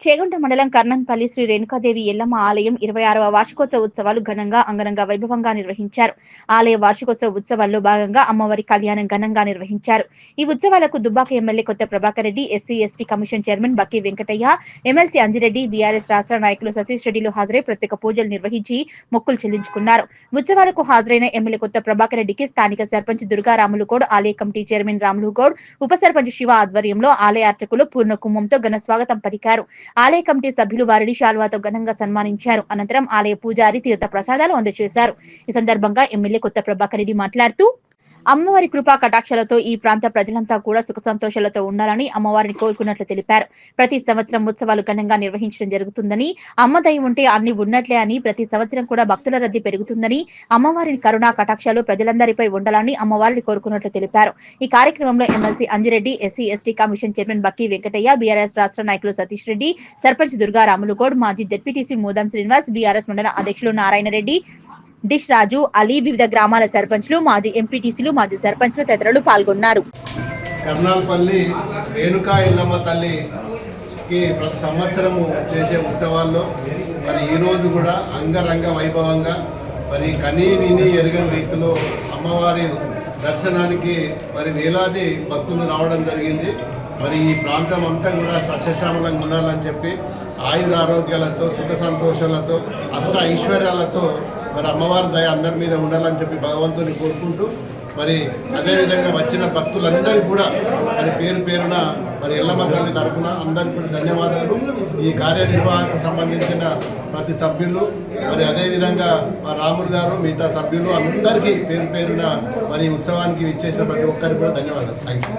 చేగుంట మండలం కర్ణంపల్లి శ్రీ రేణుకాదేవి ఎల్లమ్మ ఆలయం 26వ వార్షికోత్సవ ఉత్సవాలు ఘనంగా అంగరంగ వైభవంగా నిర్వహించారు. ఆలయ వార్షికోత్సవ ఉత్సవాల్లో భాగంగా అమ్మవారి కళ్యాణం ఘనంగా నిర్వహించారు. ఈ ఉత్సవాలకు దుబ్బాక ఎమ్మెల్యే కొత్త Prabhakar Reddy, SC ST commission chairman బక్కి వెంకటయ్య, ఎమ్మెల్సీ అంజిరెడ్డి, బీఆర్ఎస్ రాష్ట్ర నాయకులు సతీష్ రెడ్డిలు హాజరై ప్రత్యేక పూజలు నిర్వహించి మొక్కులు చెల్లించుకున్నారు. ఉత్సవాలకు హాజరైన ఎమ్మెల్యే కొత్త ప్రభాకర్ రెడ్డికి స్థానిక సర్పంచ్ దుర్గా రాములు గౌడ్, ఆలయ కమిటీ చైర్మన్ రాములు గౌడ్, ఉప సర్పంచ్ శివ ఆధ్వర్యంలో ఆలయ అర్చకులు పూర్ణ కుంభంతో ఘన స్వాగతం పలికారు. ఆలయ కమిటీ సభ్యులు వారిని శాల్వాతో ఘనంగా సన్మానించారు. అనంతరం ఆలయ పూజారి తీర్థ ప్రసాదాలు అందజేశారు. ఈ సందర్భంగా ఎమ్మెల్యే కొత్త ప్రభాకర్ రెడ్డి మాట్లాడుతూ అమ్మవారి కృపా కటాక్షలతో ఈ ప్రాంత ప్రజలంతా కూడా సుఖ సంతోషాలతో ఉండాలని అమ్మవారిని కోరుకున్నట్లు తెలిపారు. ప్రతి సంవత్సరం ఉత్సవాలు ఘనంగా నిర్వహించడం జరుగుతుందని, అమ్మ దయ ఉంటే అన్ని ఉన్నట్లే అని, ప్రతి సంవత్సరం కూడా భక్తుల రద్దీ పెరుగుతుందని, అమ్మవారిని కరుణా కటాక్షాలు ప్రజలందరిపై ఉండాలని అమ్మవారిని కోరుకున్నట్లు తెలిపారు. ఈ కార్యక్రమంలో MLC Anji Reddy, SC ST commission chairman బక్కి వెంకటయ్య, బీఆర్ఎస్ రాష్ట్ర నాయకులు సతీష్ రెడ్డి, సర్పంచ్ దుర్గా రాములు గౌడ్, మాజీ జెడ్పీటీసీ మోదం శ్రీనివాస్, బీఆర్ఎస్ మండల అధ్యక్షులు నారాయణ రెడ్డి, డిష్ రాజు, అలీ, వివిధ గ్రామాల సర్పంచ్లు, మాజీ ఎంపీటీసీలు, మాజీ సర్పంచ్లు తదితరులు పాల్గొన్నారు. కర్ణాలపల్లి రేణుకా ఎల్లమ్మ తల్లికి ప్రతి సంవత్సరము చేసే ఉత్సవాల్లో మరి ఈరోజు కూడా అంగరంగ వైభవంగా మరి కనీ విని ఎరగని రీతిలో అమ్మవారి దర్శనానికి మరి వేలాది భక్తులు రావడం జరిగింది. మరి ఈ ప్రాంతం అంతా కూడా సస్యశ్యామలంగా ఉండాలని చెప్పి ఆయుర ఆరోగ్యాలతో, సుఖ సంతోషాలతో, అష్ట ఐశ్వర్యాలతో మరి అమ్మవారి దయ అందరి మీద ఉండాలని చెప్పి భగవంతుని కోరుకుంటూ మరి అదేవిధంగా వచ్చిన భక్తులందరికీ కూడా మరి పేరు పేరున మరి ఎల్లమ్మ తల్లి తరఫున అందరికీ కూడా ధన్యవాదాలు. ఈ కార్యనిర్వాహకు సంబంధించిన ప్రతి సభ్యులు మరి అదేవిధంగా మా రాముడు గారు, మిగతా సభ్యులు అందరికీ పేరు పేరున మరి ఉత్సవానికి ఇచ్చేసిన ప్రతి ఒక్కరికి కూడా ధన్యవాదాలు. Thank you.